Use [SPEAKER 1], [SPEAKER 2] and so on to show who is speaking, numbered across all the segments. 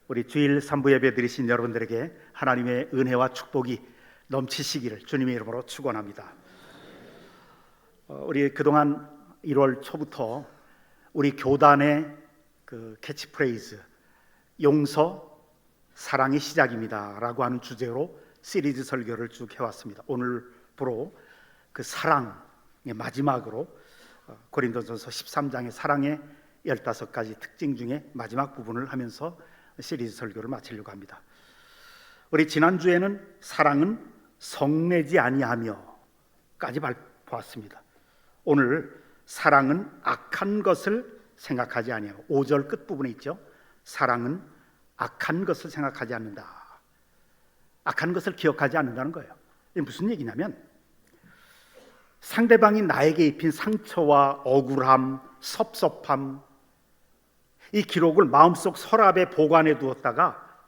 [SPEAKER 1] 우리 주일 3부 예배 드리신 여러분들에게 하나님의 은혜와 축복이 넘치시기를 주님의 이름으로 축원합니다. 우리 그동안 1월 초부터 우리 교단의 그 캐치프레이즈 용서 사랑의 시작입니다 라고 하는 주제로 시리즈 설교를 쭉 해왔습니다. 오늘부로 그 사랑의 마지막으로 고린도전서 13장의 사랑의 15가지 특징 중에 마지막 부분을 하면서 시리즈 설교를 마치려고 합니다. 우리 지난주에는 사랑은 성내지 아니하며까지 보았습니다. 오늘 사랑은 악한 것을 생각하지 아니하고 5절 끝부분에 있죠. 사랑은 악한 것을 생각하지 않는다. 악한 것을 기억하지 않는다는 거예요. 이게 무슨 얘기냐면 상대방이 나에게 입힌 상처와 억울함, 섭섭함, 이 기록을 마음속 서랍에 보관해 두었다가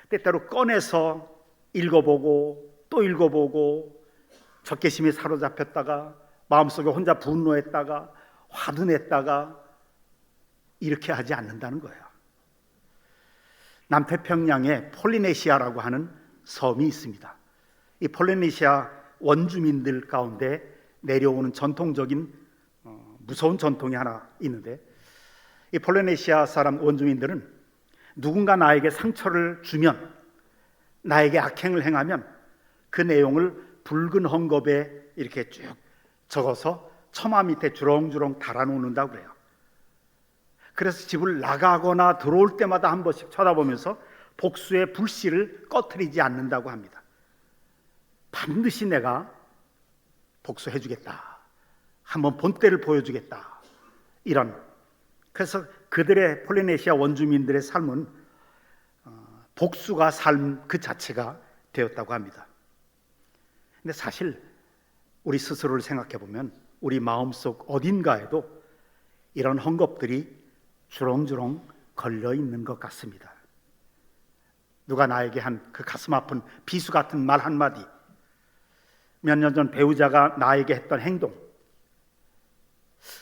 [SPEAKER 1] 때때로 꺼내서 읽어보고 또 읽어보고 적개심에 사로잡혔다가 마음속에 혼자 분노했다가 화도 냈다가 이렇게 하지 않는다는 거예요. 남태평양에 폴리네시아라고 하는 섬이 있습니다. 이 폴리네시아 원주민들 가운데 내려오는 전통적인 무서운 전통이 하나 있는데, 이 폴리네시아 사람 원주민들은 누군가 나에게 상처를 주면, 나에게 악행을 행하면 그 내용을 붉은 헝겊에 이렇게 쭉 적어서 처마 밑에 주렁주렁 달아놓는다고 그래요. 그래서 집을 나가거나 들어올 때마다 한 번씩 쳐다보면서 복수의 불씨를 꺼트리지 않는다고 합니다. 반드시 내가 복수해주겠다, 한번 본때를 보여주겠다, 이런. 그래서 그들의 폴리네시아 원주민들의 삶은 복수가 삶 그 자체가 되었다고 합니다. 근데 사실 우리 스스로를 생각해 보면 우리 마음속 어딘가에도 이런 헝겊들이 주렁주렁 걸려 있는 것 같습니다. 누가 나에게 한 그 가슴 아픈 비수 같은 말 한마디, 몇 년 전 배우자가 나에게 했던 행동,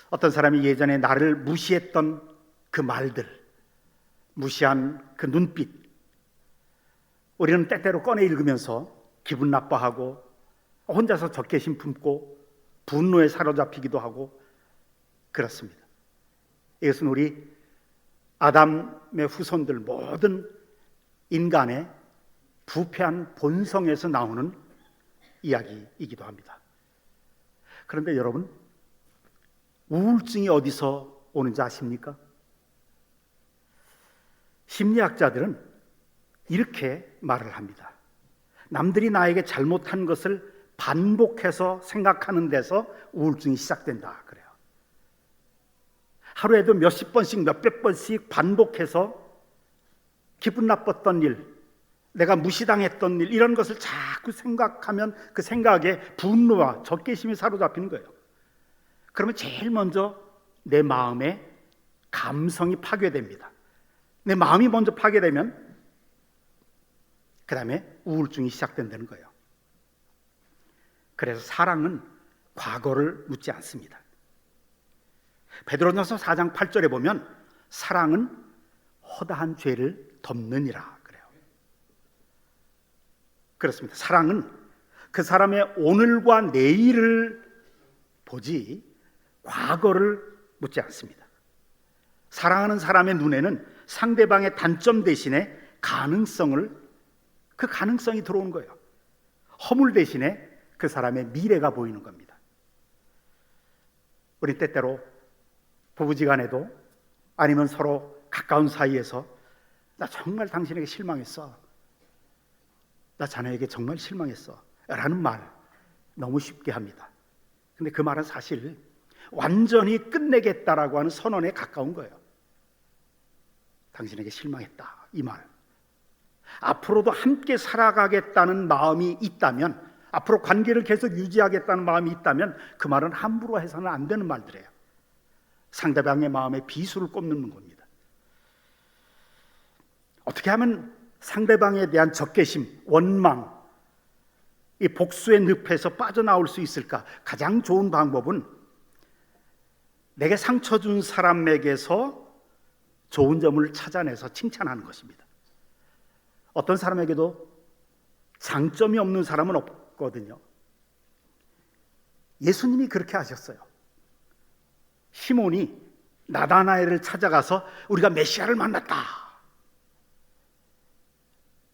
[SPEAKER 1] 어떤 사람이 예전에 나를 무시했던 그 말들, 무시한 그 눈빛, 우리는 때때로 꺼내 읽으면서 기분 나빠하고 혼자서 적개심 품고 분노에 사로잡히기도 하고 그렇습니다. 이것은 우리 아담의 후손들 모든 인간의 부패한 본성에서 나오는 이야기이기도 합니다. 그런데 여러분, 우울증이 어디서 오는지 아십니까? 심리학자들은 이렇게 말을 합니다. 남들이 나에게 잘못한 것을 반복해서 생각하는 데서 우울증이 시작된다 그래요. 하루에도 몇십 번씩 몇백 번씩 반복해서 기분 나빴던 일, 내가 무시당했던 일, 이런 것을 자꾸 생각하면 그 생각에 분노와 적개심이 사로잡히는 거예요. 그러면 제일 먼저 내 마음의 감성이 파괴됩니다. 내 마음이 먼저 파괴되면 그 다음에 우울증이 시작된다는 거예요. 그래서 사랑은 과거를 묻지 않습니다. 베드로전서 4장 8절에 보면 사랑은 허다한 죄를 덮느니라 그래요. 그렇습니다. 사랑은 그 사람의 오늘과 내일을 보지 과거를 묻지 않습니다. 사랑하는 사람의 눈에는 상대방의 단점 대신에 그 가능성이 들어오는 거예요. 허물 대신에 그 사람의 미래가 보이는 겁니다. 우리 때때로 부부지간에도 아니면 서로 가까운 사이에서 나 정말 당신에게 실망했어, 나 자네에게 정말 실망했어 라는 말 너무 쉽게 합니다. 근데 그 말은 사실 완전히 끝내겠다라고 하는 선언에 가까운 거예요. 당신에게 실망했다, 이 말. 앞으로도 함께 살아가겠다는 마음이 있다면, 앞으로 관계를 계속 유지하겠다는 마음이 있다면 그 말은 함부로 해서는 안 되는 말들이에요. 상대방의 마음에 비수를 꼽는 겁니다. 어떻게 하면 상대방에 대한 적개심, 원망, 이 복수의 늪에서 빠져나올 수 있을까? 가장 좋은 방법은 내게 상처 준 사람에게서 좋은 점을 찾아내서 칭찬하는 것입니다. 어떤 사람에게도 장점이 없는 사람은 없거든요. 예수님이 그렇게 하셨어요. 시몬이 나다나엘을 찾아가서 우리가 메시아를 만났다,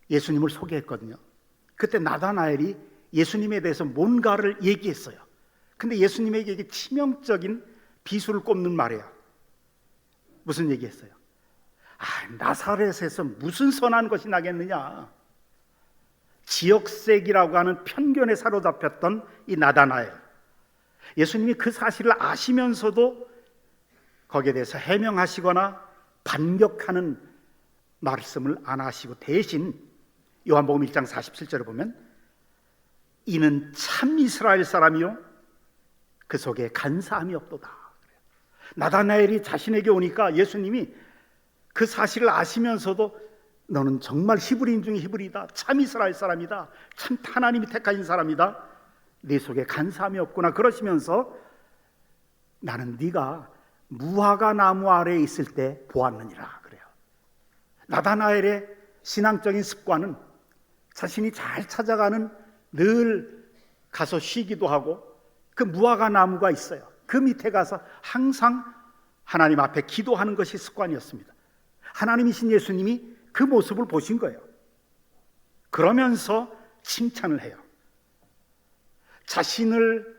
[SPEAKER 1] 예수님을 소개했거든요. 그때 나다나엘이 예수님에 대해서 뭔가를 얘기했어요. 근데 예수님에게 이게 치명적인 비수를 꼽는 말이에요. 무슨 얘기했어요? 나사렛에서 무슨 선한 것이 나겠느냐. 지역색이라고 하는 편견에 사로잡혔던 이 나다나엘, 예수님이 그 사실을 아시면서도 거기에 대해서 해명하시거나 반격하는 말씀을 안 하시고 대신 요한복음 1장 47절에 보면 이는 참 이스라엘 사람이요 그 속에 간사함이 없도다. 나다나엘이 자신에게 오니까 예수님이 그 사실을 아시면서도 너는 정말 히브리인 중에 히브리다, 참 이스라엘 사람이다, 참 하나님이 택하신 사람이다, 네 속에 간사함이 없구나 그러시면서 나는 네가 무화과 나무 아래에 있을 때 보았느니라 그래요. 나다나엘의 신앙적인 습관은 자신이 잘 찾아가는, 늘 가서 쉬기도 하고 그 무화과 나무가 있어요. 그 밑에 가서 항상 하나님 앞에 기도하는 것이 습관이었습니다. 하나님이신 예수님이 그 모습을 보신 거예요. 그러면서 칭찬을 해요. 자신을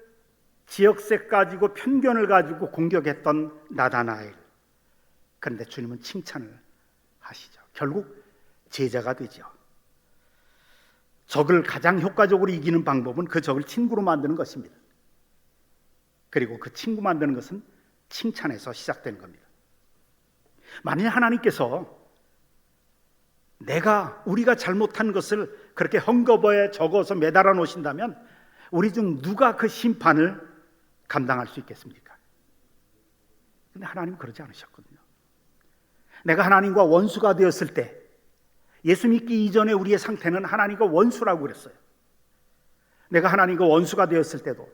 [SPEAKER 1] 지역색 가지고 편견을 가지고 공격했던 나다나엘, 그런데 주님은 칭찬을 하시죠. 결국 제자가 되죠. 적을 가장 효과적으로 이기는 방법은 그 적을 친구로 만드는 것입니다. 그리고 그 친구 만드는 것은 칭찬에서 시작되는 겁니다. 만일 하나님께서 우리가 잘못한 것을 그렇게 헝겊어에 적어서 매달아 놓으신다면 우리 중 누가 그 심판을 감당할 수 있겠습니까? 근데 하나님은 그러지 않으셨거든요. 내가 하나님과 원수가 되었을 때, 예수 믿기 이전에 우리의 상태는 하나님과 원수라고 그랬어요. 내가 하나님과 원수가 되었을 때도,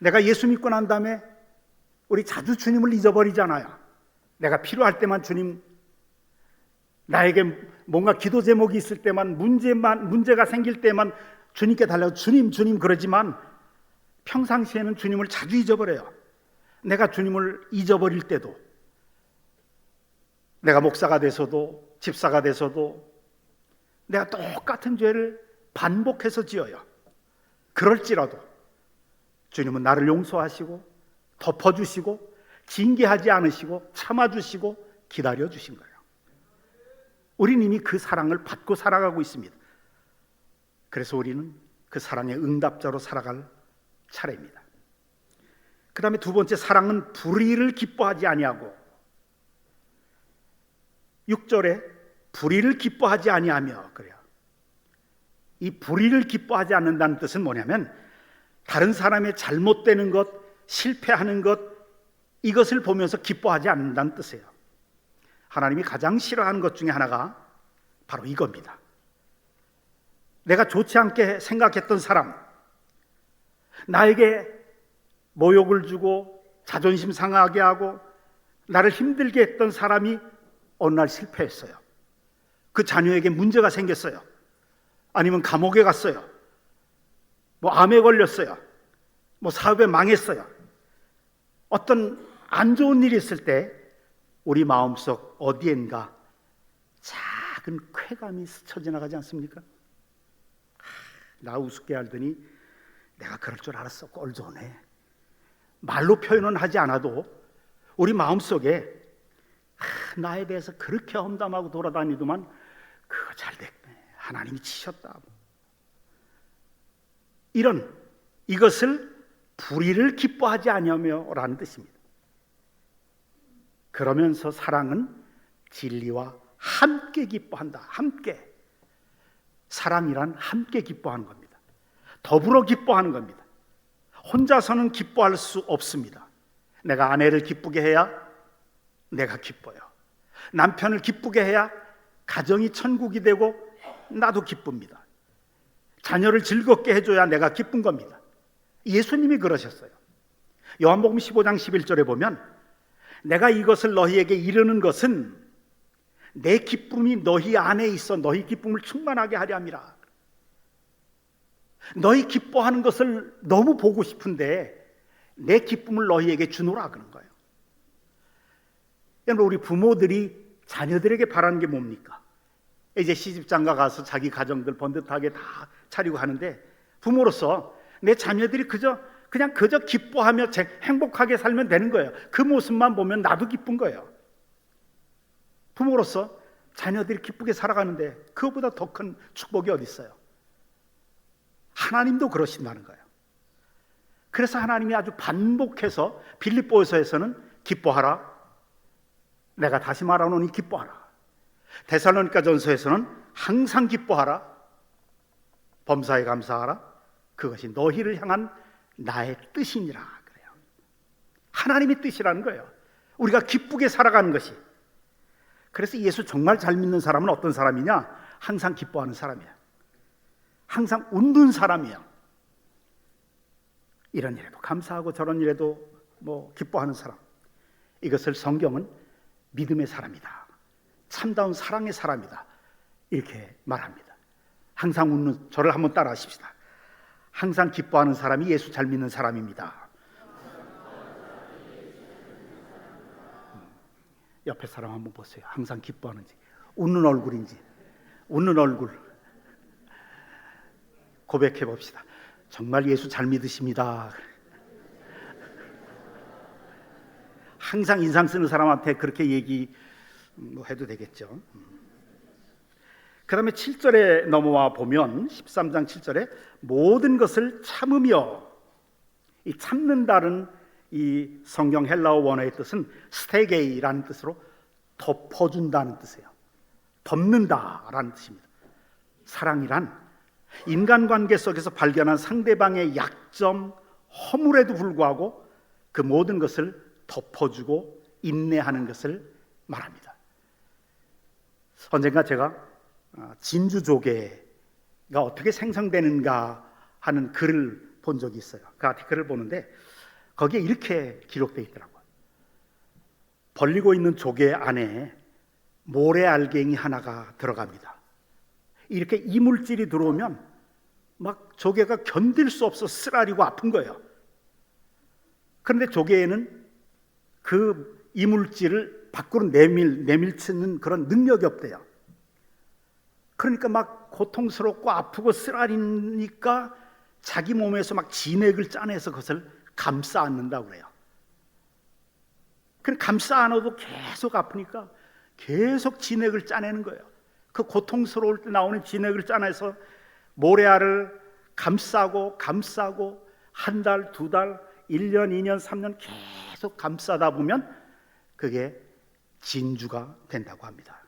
[SPEAKER 1] 내가 예수 믿고 난 다음에 우리 자주 주님을 잊어버리잖아요. 내가 필요할 때만 주님, 나에게 뭔가 기도 제목이 있을 때만, 문제가 생길 때만 주님께 달라고 주님 그러지만 평상시에는 주님을 자주 잊어버려요. 내가 주님을 잊어버릴 때도, 내가 목사가 돼서도 집사가 돼서도 내가 똑같은 죄를 반복해서 지어요. 그럴지라도 주님은 나를 용서하시고 덮어주시고 징계하지 않으시고 참아주시고 기다려주신 거예요. 우리는 이미 그 사랑을 받고 살아가고 있습니다. 그래서 우리는 그 사랑의 응답자로 살아갈 차례입니다. 그 다음에 두 번째, 사랑은 불의를 기뻐하지 아니하고, 6절에 불의를 기뻐하지 아니하며 그래요. 이 불의를 기뻐하지 않는다는 뜻은 뭐냐면 다른 사람의 잘못되는 것, 실패하는 것, 이것을 보면서 기뻐하지 않는다는 뜻이에요. 하나님이 가장 싫어하는 것 중에 하나가 바로 이겁니다. 내가 좋지 않게 생각했던 사람, 나에게 모욕을 주고 자존심 상하게 하고 나를 힘들게 했던 사람이 어느 날 실패했어요. 그 자녀에게 문제가 생겼어요. 아니면 감옥에 갔어요. 암에 걸렸어요. 사업에 망했어요. 어떤 안 좋은 일이 있을 때 우리 마음속 어디엔가 작은 쾌감이 스쳐 지나가지 않습니까? 나 우습게 알더니 내가 그럴 줄 알았어. 꼴 좋네. 말로 표현은 하지 않아도 우리 마음속에 나에 대해서 그렇게 험담하고 돌아다니더만 그거 잘 됐네. 하나님이 치셨다. 이것을 불의를 기뻐하지 아니하며라는 뜻입니다. 그러면서 사랑은 진리와 함께 기뻐한다. 함께. 사랑이란 함께 기뻐하는 겁니다. 더불어 기뻐하는 겁니다. 혼자서는 기뻐할 수 없습니다. 내가 아내를 기쁘게 해야 내가 기뻐요. 남편을 기쁘게 해야 가정이 천국이 되고 나도 기쁩니다. 자녀를 즐겁게 해줘야 내가 기쁜 겁니다. 예수님이 그러셨어요. 요한복음 15장 11절에 보면 내가 이것을 너희에게 이르는 것은 내 기쁨이 너희 안에 있어 너희 기쁨을 충만하게 하려 함이라. 너희 기뻐하는 것을 너무 보고 싶은데 내 기쁨을 너희에게 주노라 그런 거예요. 여러분, 우리 부모들이 자녀들에게 바라는 게 뭡니까? 이제 시집장가 가서 자기 가정들 번듯하게 다 차리고 하는데, 부모로서 내 자녀들이 그저 기뻐하며 행복하게 살면 되는 거예요. 그 모습만 보면 나도 기쁜 거예요. 부모로서 자녀들이 기쁘게 살아가는데 그것보다 더 큰 축복이 어디 있어요? 하나님도 그러신다는 거예요. 그래서 하나님이 아주 반복해서 빌립보서에서는 기뻐하라, 내가 다시 말하노니 기뻐하라, 데살로니가전서에서는 항상 기뻐하라, 범사에 감사하라, 그것이 너희를 향한 나의 뜻이니라 그래요. 하나님의 뜻이라는 거예요. 우리가 기쁘게 살아가는 것이. 그래서 예수 정말 잘 믿는 사람은 어떤 사람이냐? 항상 기뻐하는 사람이에요. 항상 웃는 사람이에요. 이런 일에도 감사하고 저런 일에도 기뻐하는 사람. 이것을 성경은 믿음의 사람이다, 참다운 사랑의 사람이다, 이렇게 말합니다. 항상 웃는, 저를 한번 따라 하십시다. 항상 기뻐하는 사람이 예수 잘 믿는 사람입니다. 옆에 사람 한번 보세요. 항상 기뻐하는지, 웃는 얼굴인지. 웃는 얼굴 고백해 봅시다. 정말 예수 잘 믿으십니다. 항상 인상 쓰는 사람한테 그렇게 얘기 해도 되겠죠. 그 다음에 7절에 넘어와 보면 13장 7절에 모든 것을 참으며, 이 참는다는 이 성경 헬라어 원어의 뜻은 스테게이라는 뜻으로 덮어준다는 뜻이에요. 덮는다라는 뜻입니다. 사랑이란 인간관계 속에서 발견한 상대방의 약점, 허물에도 불구하고 그 모든 것을 덮어주고 인내하는 것을 말합니다. 언젠가 제가 진주조개가 어떻게 생성되는가 하는 글을 본 적이 있어요. 그 아티클을 보는데 거기에 이렇게 기록되어 있더라고요. 벌리고 있는 조개 안에 모래알갱이 하나가 들어갑니다. 이렇게 이물질이 들어오면 막 조개가 견딜 수 없어 쓰라리고 아픈 거예요. 그런데 조개에는 그 이물질을 밖으로 내밀치는 그런 능력이 없대요. 그러니까 막 고통스럽고 아프고 쓰라리니까 자기 몸에서 막 진액을 짜내서 그것을 감싸 안는다고 그래요. 그럼 감싸 안아도 계속 아프니까 계속 진액을 짜내는 거예요. 그 고통스러울 때 나오는 진액을 짜내서 모래알을 감싸고 한 달, 두 달, 1년, 2년, 3년 계속 감싸다 보면 그게 진주가 된다고 합니다.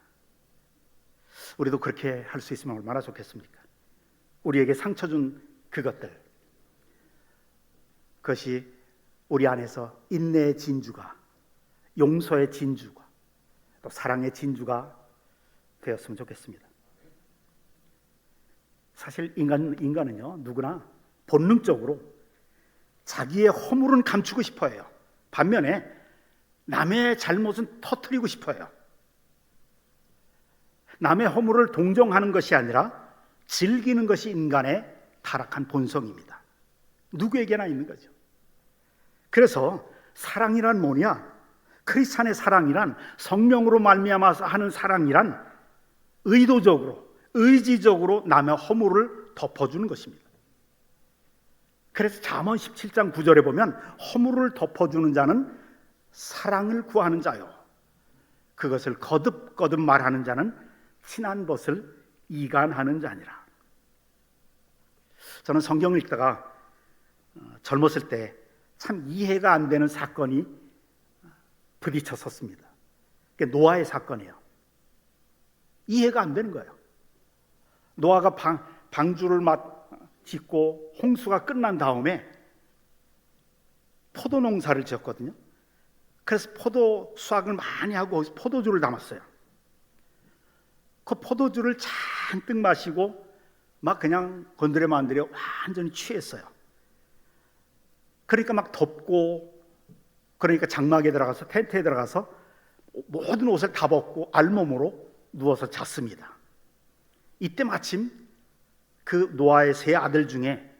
[SPEAKER 1] 우리도 그렇게 할 수 있으면 얼마나 좋겠습니까? 우리에게 상처 준 그것들, 그것이 우리 안에서 인내의 진주가, 용서의 진주가, 또 사랑의 진주가 되었으면 좋겠습니다. 사실 인간은요, 누구나 본능적으로 자기의 허물은 감추고 싶어 해요. 반면에 남의 잘못은 터뜨리고 싶어 해요. 남의 허물을 동정하는 것이 아니라 즐기는 것이 인간의 타락한 본성입니다. 누구에게나 있는 거죠. 그래서 사랑이란 뭐냐? 크리스찬의 사랑이란, 성령으로 말미암아서 하는 사랑이란 의도적으로, 의지적으로 남의 허물을 덮어주는 것입니다. 그래서 잠언 17장 9절에 보면 허물을 덮어주는 자는 사랑을 구하는 자요, 그것을 거듭거듭 말하는 자는 친한 것을 이간하는 자니라. 저는 성경을 읽다가 젊었을 때 참 이해가 안 되는 사건이 부딪혔었습니다. 그게 노아의 사건이에요. 이해가 안 되는 거예요. 노아가 방주를 짓고 홍수가 끝난 다음에 포도 농사를 지었거든요. 그래서 포도 수확을 많이 하고 포도주를 담았어요. 그 포도주를 잔뜩 마시고 막 그냥 건드려 만들어 완전히 취했어요. 그러니까 막 덥고 그러니까 장막에 들어가서 텐트에 들어가서 모든 옷을 다 벗고 알몸으로 누워서 잤습니다. 이때 마침 그 노아의 세 아들 중에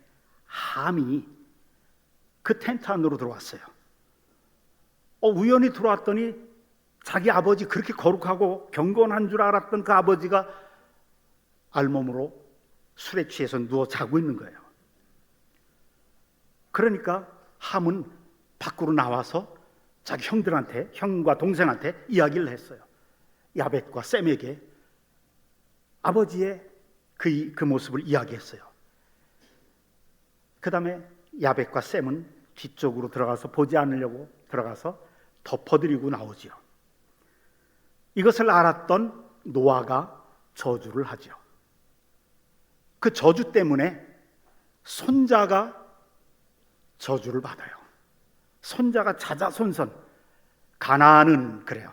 [SPEAKER 1] 함이 그 텐트 안으로 들어왔어요. 우연히 들어왔더니 자기 아버지, 그렇게 거룩하고 경건한 줄 알았던 그 아버지가 알몸으로 술에 취해서 누워 자고 있는 거예요. 그러니까 함은 밖으로 나와서 자기 형들한테, 형과 동생한테 이야기를 했어요. 야벳과 셈에게 아버지의 그 모습을 이야기했어요. 그 다음에 야벳과 셈은 뒤쪽으로 들어가서 보지 않으려고 들어가서 덮어드리고 나오지요. 이것을 알았던 노아가 저주를 하죠. 그 저주 때문에 손자가 저주를 받아요. 손자가 자자손손, 가나안은 그래요.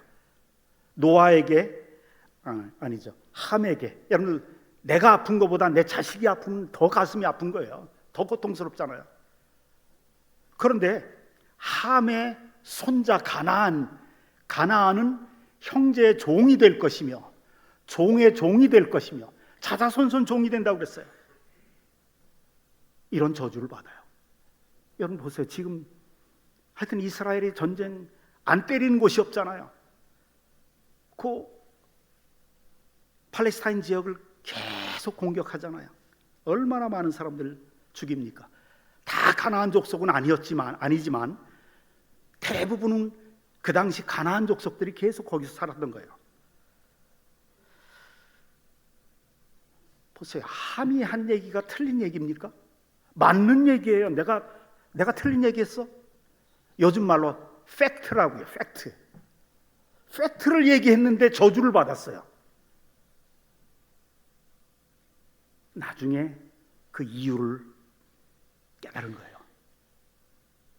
[SPEAKER 1] 노아에게, 아니죠, 함에게, 여러분, 내가 아픈 것보다 내 자식이 아프면 더 가슴이 아픈 거예요. 더 고통스럽잖아요. 그런데 함의 손자 가나안은 형제의 종이 될 것이며 종의 종이 될 것이며 자자손손 종이 된다고 그랬어요. 이런 저주를 받아요. 여러분 보세요. 지금 하여튼 이스라엘의 전쟁 안 때리는 곳이 없잖아요. 그 팔레스타인 지역을 계속 공격하잖아요. 얼마나 많은 사람들 죽입니까? 다 가나안 족속은 아니지만 대부분은 그 당시 가나안 족속들이 계속 거기서 살았던 거예요. 보세요. 함이 한 얘기가 틀린 얘기입니까? 맞는 얘기예요. 내가 틀린 얘기했어? 요즘 말로 팩트라고요. 팩트를 얘기했는데 저주를 받았어요. 나중에 그 이유를 깨달은 거예요.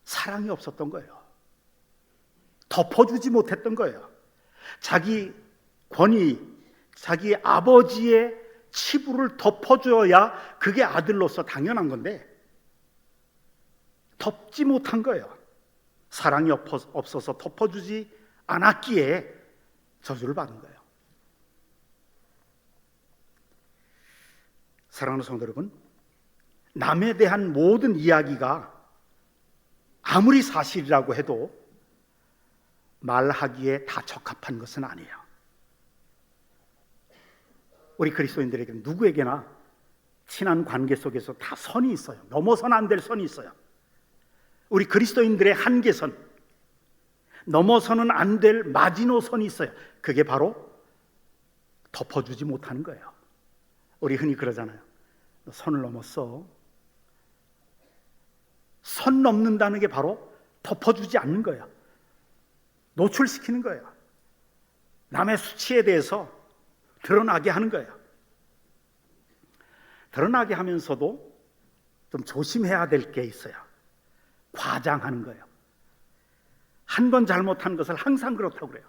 [SPEAKER 1] 사랑이 없었던 거예요. 덮어주지 못했던 거예요. 자기 권위, 자기 아버지의 치부를 덮어줘야 그게 아들로서 당연한 건데 덮지 못한 거예요. 사랑이 없어서 덮어주지 않았기에 저주를 받은 거예요. 사랑하는 성도 여러분, 남에 대한 모든 이야기가 아무리 사실이라고 해도 말하기에 다 적합한 것은 아니에요. 우리 그리스도인들에게 누구에게나 친한 관계 속에서 다 선이 있어요. 넘어서는 안 될 선이 있어요. 우리 그리스도인들의 한계선, 넘어서는 안 될 마지노선이 있어요. 그게 바로 덮어주지 못하는 거예요. 우리 흔히 그러잖아요. 너 선을 넘었어. 선 넘는다는 게 바로 덮어주지 않는 거예요. 노출시키는 거예요. 남의 수치에 대해서 드러나게 하는 거예요. 드러나게 하면서도 좀 조심해야 될 게 있어요. 과장하는 거예요. 한 번 잘못한 것을 항상 그렇다고 그래요.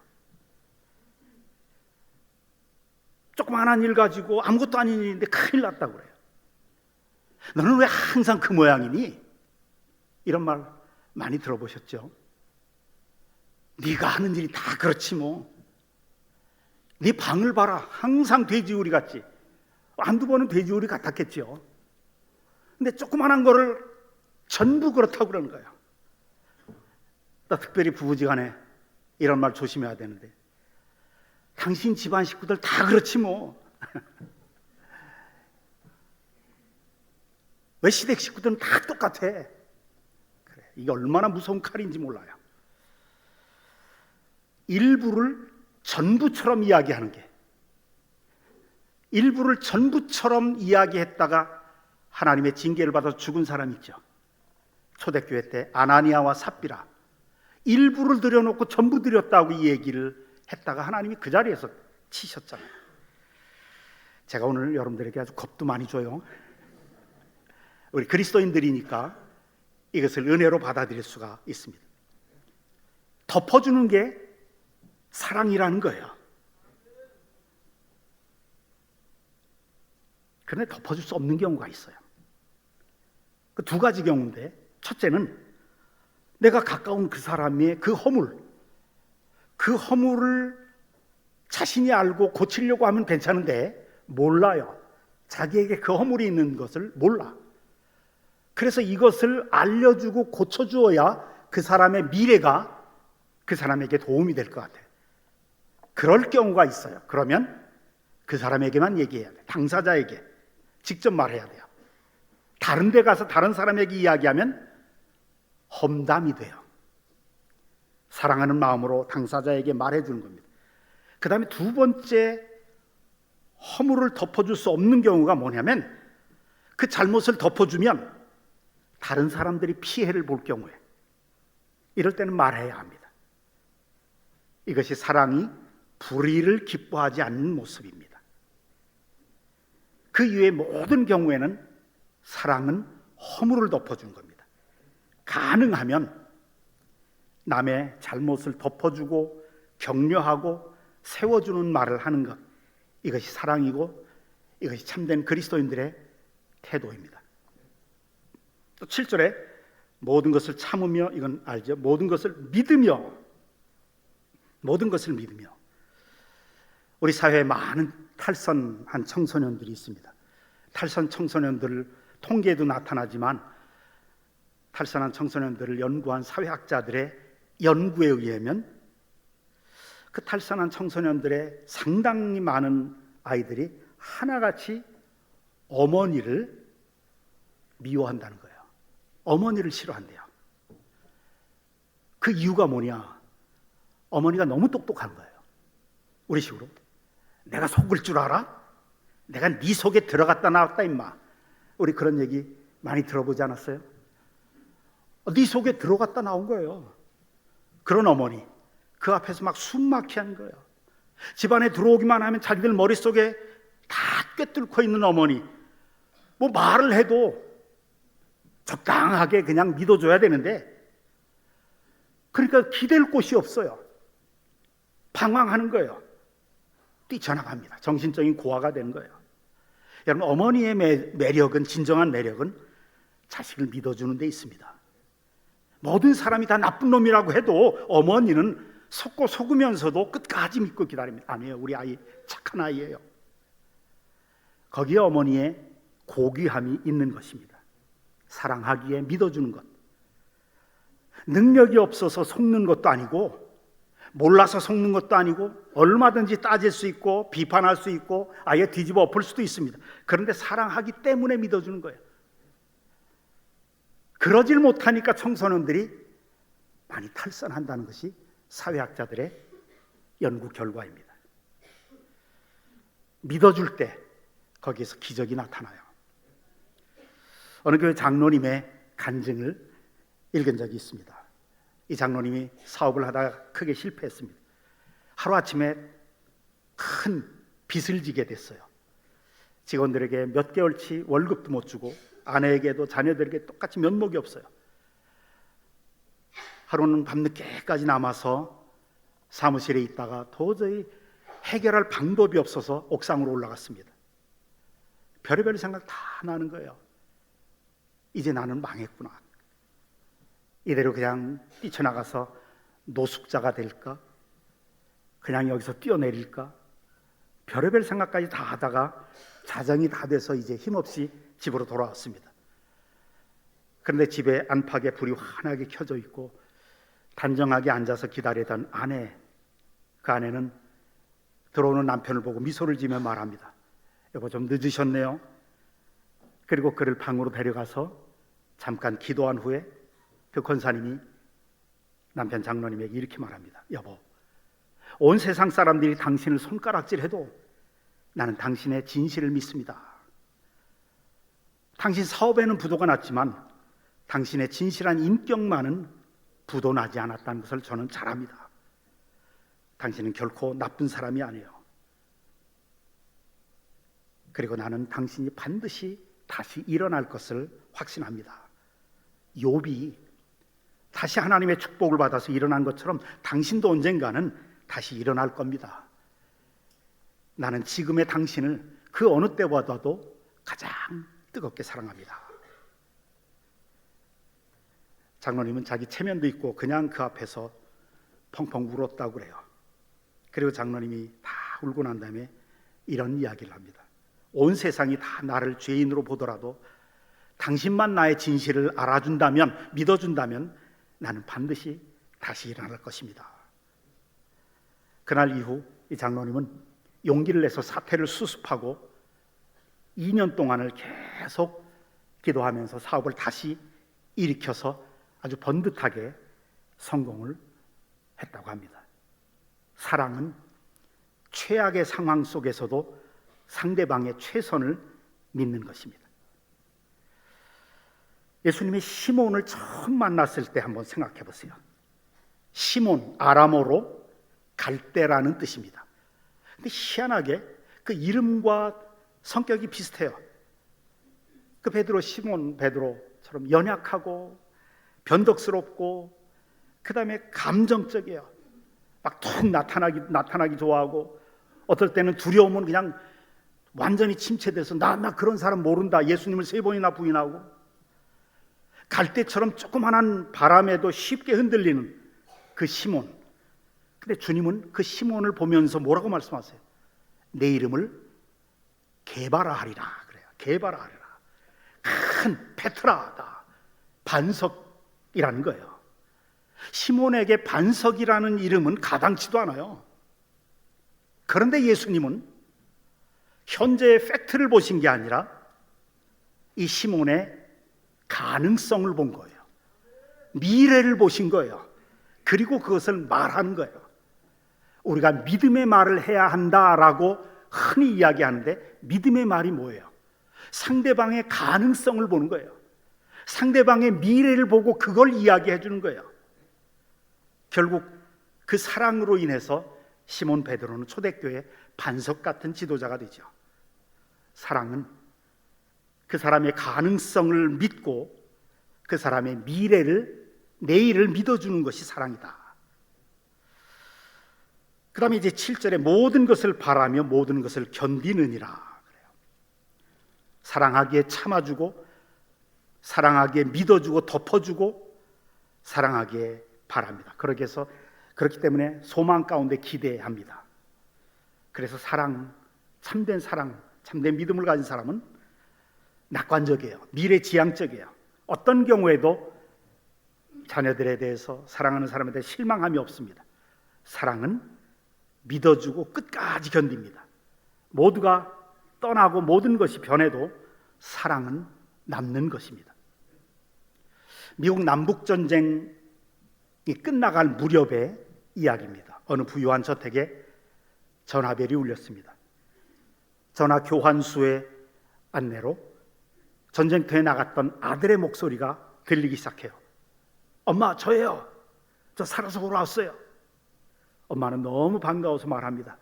[SPEAKER 1] 조그마한 일 가지고 아무것도 아닌 일인데 큰일 났다고 그래요. 너는 왜 항상 그 모양이니? 이런 말 많이 들어보셨죠? 네가 하는 일이 다 그렇지 뭐. 네 방을 봐라. 항상 돼지우리 같지. 한두 번은 돼지우리 같았겠죠. 근데 조그만한 거를 전부 그렇다고 그러는 거예요. 또 특별히 부부지간에 이런 말 조심해야 되는데, 당신 집안 식구들 다 그렇지 뭐. 왜 시댁 식구들은 다 똑같아? 그래, 이게 얼마나 무서운 칼인지 몰라요. 일부를 전부처럼 이야기하는 게, 일부를 전부처럼 이야기했다가 하나님의 징계를 받아서 죽은 사람이 있죠. 초대교회 때 아나니아와 삽비라, 일부를 들여놓고 전부 드렸다고 이 얘기를 했다가 하나님이 그 자리에서 치셨잖아요. 제가 오늘 여러분들에게 아주 겁도 많이 줘요. 우리 그리스도인들이니까 이것을 은혜로 받아들일 수가 있습니다. 덮어주는 게 사랑이라는 거예요. 그런데 덮어줄 수 없는 경우가 있어요. 그 두 가지 경우인데, 첫째는 내가 가까운 그 사람의 그 허물을 자신이 알고 고치려고 하면 괜찮은데 몰라요. 자기에게 그 허물이 있는 것을 몰라. 그래서 이것을 알려주고 고쳐주어야 그 사람의 미래가 그 사람에게 도움이 될 것 같아요. 그럴 경우가 있어요. 그러면 그 사람에게만 얘기해야 돼요. 당사자에게 직접 말해야 돼요. 다른 데 가서 다른 사람에게 이야기하면 험담이 돼요. 사랑하는 마음으로 당사자에게 말해주는 겁니다. 그 다음에 두 번째 허물을 덮어줄 수 없는 경우가 뭐냐면 그 잘못을 덮어주면 다른 사람들이 피해를 볼 경우에 이럴 때는 말해야 합니다. 이것이 사랑이 불의를 기뻐하지 않는 모습입니다. 그 이외의 모든 경우에는 사랑은 허물을 덮어준 겁니다. 가능하면 남의 잘못을 덮어주고 격려하고 세워주는 말을 하는 것, 이것이 사랑이고 이것이 참된 그리스도인들의 태도입니다. 또 7절에 모든 것을 참으며, 이건 알죠? 모든 것을 믿으며, 모든 것을 믿으며. 우리 사회에 많은 탈선한 청소년들이 있습니다. 탈선 청소년들을 통계에도 나타나지만 탈선한 청소년들을 연구한 사회학자들의 연구에 의하면 그 탈선한 청소년들의 상당히 많은 아이들이 하나같이 어머니를 미워한다는 거예요. 어머니를 싫어한대요. 그 이유가 뭐냐? 어머니가 너무 똑똑한 거예요. 우리 식으로 내가 속을 줄 알아? 내가 네 속에 들어갔다 나왔다 임마. 우리 그런 얘기 많이 들어보지 않았어요? 네 속에 들어갔다 나온 거예요. 그런 어머니, 그 앞에서 막 숨막히 하는 거예요. 집안에 들어오기만 하면 자기들 머릿속에 다 꿰뚫고 있는 어머니, 뭐 말을 해도 적당하게 그냥 믿어줘야 되는데, 그러니까 기댈 곳이 없어요. 방황하는 거예요. 뛰쳐나갑니다. 정신적인 고아가 되는 거예요. 여러분, 어머니의 매력은, 진정한 매력은 자식을 믿어주는 데 있습니다. 모든 사람이 다 나쁜 놈이라고 해도 어머니는 속고 속으면서도 끝까지 믿고 기다립니다. 아니에요, 우리 아이 착한 아이예요. 거기에 어머니의 고귀함이 있는 것입니다. 사랑하기에 믿어주는 것. 능력이 없어서 속는 것도 아니고, 몰라서 속는 것도 아니고, 얼마든지 따질 수 있고 비판할 수 있고 아예 뒤집어 엎을 수도 있습니다. 그런데 사랑하기 때문에 믿어주는 거예요. 그러질 못하니까 청소년들이 많이 탈선한다는 것이 사회학자들의 연구 결과입니다. 믿어줄 때 거기에서 기적이 나타나요. 어느 교회 장로님의 간증을 읽은 적이 있습니다. 이 장로님이 사업을 하다가 크게 실패했습니다. 하루아침에 큰 빚을 지게 됐어요. 직원들에게 몇 개월치 월급도 못 주고 아내에게도 자녀들에게 똑같이 면목이 없어요. 하루는 밤늦게까지 남아서 사무실에 있다가 도저히 해결할 방법이 없어서 옥상으로 올라갔습니다. 별의별 생각 다 나는 거예요. 이제 나는 망했구나. 이대로 그냥 뛰쳐나가서 노숙자가 될까? 그냥 여기서 뛰어내릴까? 별의별 생각까지 다 하다가 자정이 다 돼서 이제 힘없이 집으로 돌아왔습니다. 그런데 집에 안팎에 불이 환하게 켜져 있고 단정하게 앉아서 기다리던 아내, 그 아내는 들어오는 남편을 보고 미소를 지으며 말합니다. 여보, 좀 늦으셨네요. 그리고 그를 방으로 데려가서 잠깐 기도한 후에 그 권사님이 남편 장로님에게 이렇게 말합니다. 여보, 온 세상 사람들이 당신을 손가락질해도 나는 당신의 진실을 믿습니다. 당신 사업에는 부도가 났지만 당신의 진실한 인격만은 부도 나지 않았다는 것을 저는 잘 압니다. 당신은 결코 나쁜 사람이 아니에요. 그리고 나는 당신이 반드시 다시 일어날 것을 확신합니다. 욥이 다시 하나님의 축복을 받아서 일어난 것처럼 당신도 언젠가는 다시 일어날 겁니다. 나는 지금의 당신을 그 어느 때보다도 가장 뜨겁게 사랑합니다. 장로님은 자기 체면도 있고 그냥 그 앞에서 펑펑 울었다고 그래요. 그리고 장로님이 다 울고 난 다음에 이런 이야기를 합니다. 온 세상이 다 나를 죄인으로 보더라도 당신만 나의 진실을 알아준다면, 믿어준다면 나는 반드시 다시 일어날 것입니다. 그날 이후 이 장로님은 용기를 내서 사태를 수습하고 2년 동안을 계속 기도하면서 사업을 다시 일으켜서 아주 번듯하게 성공을 했다고 합니다. 사랑은 최악의 상황 속에서도 상대방의 최선을 믿는 것입니다. 예수님이 시몬을 처음 만났을 때 한번 생각해 보세요. 시몬, 아람어로 갈대라는 뜻입니다. 근데 희한하게 그 이름과 성격이 비슷해요. 그 베드로, 시몬 베드로처럼 연약하고 변덕스럽고 그 다음에 감정적이에요. 막 툭 나타나기 좋아하고, 어떨 때는 두려움은 그냥 완전히 침체돼서 나 그런 사람 모른다, 예수님을 3번이나 부인하고, 갈대처럼 조그만한 바람에도 쉽게 흔들리는 그 시몬. 근데 주님은 그 시몬을 보면서 뭐라고 말씀하세요? 내 이름을 게바라 하리라 그래요. 게바라 하리라. 큰 페트라다, 반석이라는 거예요. 시몬에게 반석이라는 이름은 가당치도 않아요. 그런데 예수님은 현재의 팩트를 보신 게 아니라 이 시몬의 가능성을 본 거예요. 미래를 보신 거예요. 그리고 그것을 말하는 거예요. 우리가 믿음의 말을 해야 한다라고 흔히 이야기하는데, 믿음의 말이 뭐예요? 상대방의 가능성을 보는 거예요. 상대방의 미래를 보고 그걸 이야기해 주는 거예요. 결국 그 사랑으로 인해서 시몬 베드로는 초대교회의 반석 같은 지도자가 되죠. 사랑은 그 사람의 가능성을 믿고 그 사람의 미래를, 내일을 믿어주는 것이 사랑이다. 그 다음에 이제 7절에 모든 것을 바라며 모든 것을 견디느니라 그래요. 사랑하기에 참아주고, 사랑하기에 믿어주고, 덮어주고, 사랑하기에 바랍니다. 그렇기 때문에 소망 가운데 기대합니다. 그래서 참된 사랑, 참된 믿음을 가진 사람은 낙관적이에요. 미래지향적이에요. 어떤 경우에도 자녀들에 대해서, 사랑하는 사람에 대해 실망함이 없습니다. 사랑은 믿어주고 끝까지 견딥니다. 모두가 떠나고 모든 것이 변해도 사랑은 남는 것입니다. 미국 남북전쟁이 끝나갈 무렵의 이야기입니다. 어느 부유한 저택에 전화벨이 울렸습니다. 전화 교환수의 안내로 전쟁터에 나갔던 아들의 목소리가 들리기 시작해요. 엄마, 저예요. 저 살아서 돌아왔어요. 엄마는 너무 반가워서 말합니다.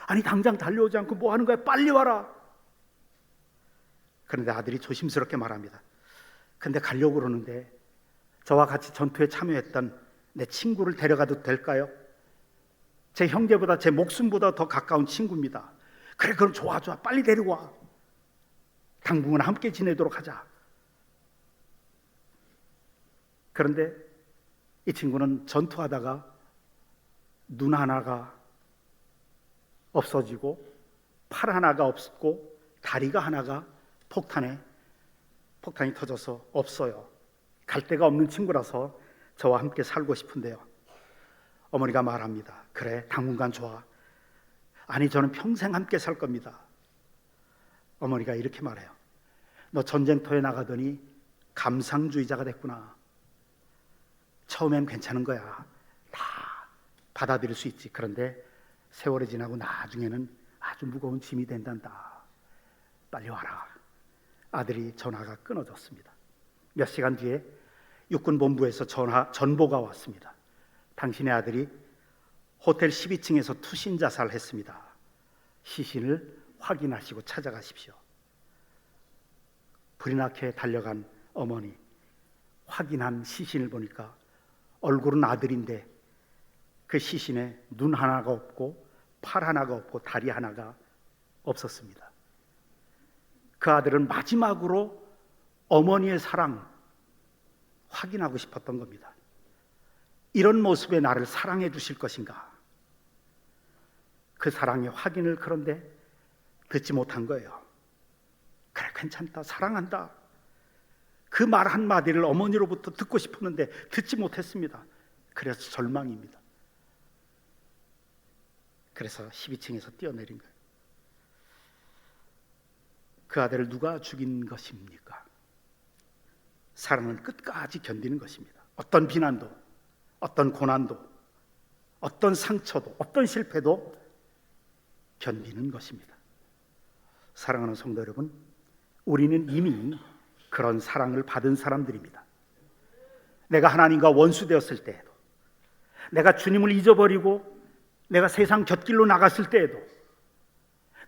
[SPEAKER 1] 아니, 당장 달려오지 않고 뭐 하는 거야? 빨리 와라. 그런데 아들이 조심스럽게 말합니다. 근데 가려고 그러는데 저와 같이 전투에 참여했던 내 친구를 데려가도 될까요? 제 형제보다, 제 목숨보다 더 가까운 친구입니다. 그래, 그럼 좋아, 빨리 데리고 와. 당분간 함께 지내도록 하자. 그런데 이 친구는 전투하다가 눈 하나가 없어지고, 팔 하나가 없고, 다리가 하나가 폭탄이 터져서 없어요. 갈 데가 없는 친구라서 저와 함께 살고 싶은데요. 어머니가 말합니다. 그래, 당분간 좋아. 아니, 저는 평생 함께 살 겁니다. 어머니가 이렇게 말해요. 너 전쟁터에 나가더니 감상주의자가 됐구나. 처음엔 괜찮은 거야. 다 받아들일 수 있지. 그런데 세월이 지나고 나중에는 아주 무거운 짐이 된단다. 빨리 와라. 아들이 전화가 끊어졌습니다. 몇 시간 뒤에 육군본부에서 전보가 왔습니다. 당신의 아들이 호텔 12층에서 투신 자살했습니다. 시신을 확인하시고 찾아가십시오. 불이 나게 달려간 어머니, 확인한 시신을 보니까 얼굴은 아들인데 그 시신에 눈 하나가 없고, 팔 하나가 없고, 다리 하나가 없었습니다. 그 아들은 마지막으로 어머니의 사랑, 확인하고 싶었던 겁니다. 이런 모습의 나를 사랑해 주실 것인가? 그 사랑의 확인을 그런데 듣지 못한 거예요. 그래, 괜찮다, 사랑한다, 그 말 한마디를 어머니로부터 듣고 싶었는데 듣지 못했습니다. 그래서 절망입니다. 그래서 12층에서 뛰어내린 거예요. 그 아들을 누가 죽인 것입니까? 사랑은 끝까지 견디는 것입니다. 어떤 비난도, 어떤 고난도, 어떤 상처도, 어떤 실패도 견디는 것입니다. 사랑하는 성도 여러분, 우리는 이미 그런 사랑을 받은 사람들입니다. 내가 하나님과 원수되었을 때에도, 내가 주님을 잊어버리고 내가 세상 곁길로 나갔을 때에도,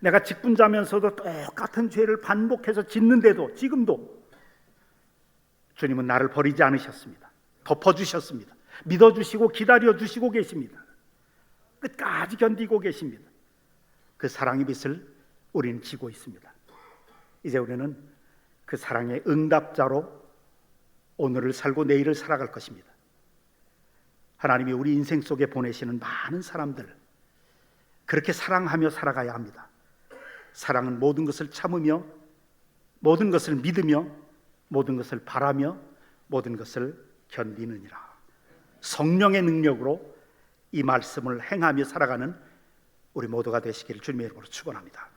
[SPEAKER 1] 내가 직분자면서도 똑같은 죄를 반복해서 짓는데도, 지금도 주님은 나를 버리지 않으셨습니다. 덮어주셨습니다. 믿어주시고 기다려주시고 계십니다. 끝까지 견디고 계십니다. 그 사랑의 빛을 우리는 지고 있습니다. 이제 우리는 그 사랑의 응답자로 오늘을 살고 내일을 살아갈 것입니다. 하나님이 우리 인생 속에 보내시는 많은 사람들, 그렇게 사랑하며 살아가야 합니다. 사랑은 모든 것을 참으며, 모든 것을 믿으며, 모든 것을 바라며, 모든 것을 견디느니라. 성령의 능력으로 이 말씀을 행하며 살아가는 우리 모두가 되시기를 주님의 이름으로 축원합니다.